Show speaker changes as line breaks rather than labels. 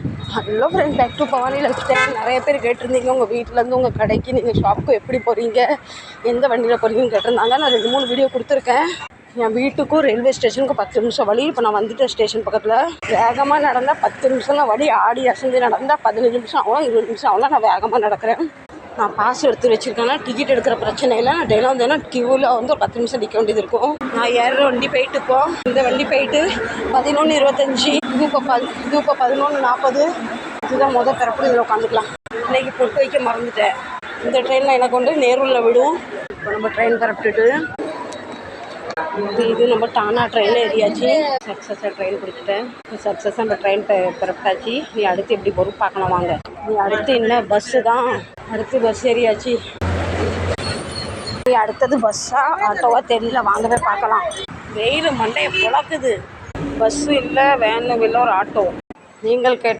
Hello friend, back to Bhavani lifestyle. நிறைய பேர் கேட்டிருந்தீங்க உங்கள் வீட்டிலேருந்து உங்கள் கடைக்கு நீங்கள் ஷாப்புக்கு எப்படி போகிறீங்க, எந்த வண்டியில் போகிறீங்கன்னு கேட்டிருந்தாங்க. நான் 2-3 வீடியோ கொடுத்துருக்கேன். என் வீட்டுக்கும் ரயில்வே ஸ்டேஷனுக்கும் 10 நிமிஷம் வழி. இப்போ நான் வந்துட்டேன் ஸ்டேஷன் பக்கத்தில். வேகமாக நடந்தால் 10 நிமிஷம்லாம் வழி, ஆடி அசைஞ்சு நடந்தால் 15 நிமிஷம் ஆகும், 20 நிமிஷம் ஆகலாம். நான் வேகமாக நடக்கிறேன். நான் பாஸ் எடுத்து வச்சுருக்கேன்னா டிக்கெட் எடுக்கிற பிரச்சனை இல்லை. நான் தினம் கியூவில் வந்து ஒரு 10 நிமிஷம் நிற்க வேண்டியது இருக்கும். நான் ஏறுற வண்டி போயிட்டு இந்த வண்டி போயிட்டு 11:25. இது இப்போ 11:40. இதுதான் பிறப்பு. இதில் உட்காந்துக்கலாம். இன்றைக்கி பொட்டு வைக்க மறந்துட்டேன். இந்த ட்ரெயினில் எனக்கு வந்து நேருவில் விடும். இப்போ நம்ம ட்ரெயின் பரப்பிட்டு இது நம்ம டானா ட்ரெயினில் ஏறியாச்சு. சக்ஸஸாக ட்ரெயின் பிடிச்சிட்டேன். சக்ஸஸாக நம்ம ட்ரெயின் பிறப்பிட்டாச்சு. நீ அடுத்து எப்படி போகிறோம் பார்க்கலாம் வாங்க. நீ அடுத்து என்ன பஸ்ஸு தான். அடுத்து பஸ் ஏறியாச்சு. நீ அடுத்தது பஸ்ஸா ஆட்டோவா தெரியல, வாங்கவே பார்க்கலாம். வெயில் மண்டையை புழக்குது. பஸ்ஸு இல்லை, வேனும் இல்லை, ஒரு ஆட்டோ. நீங்கள்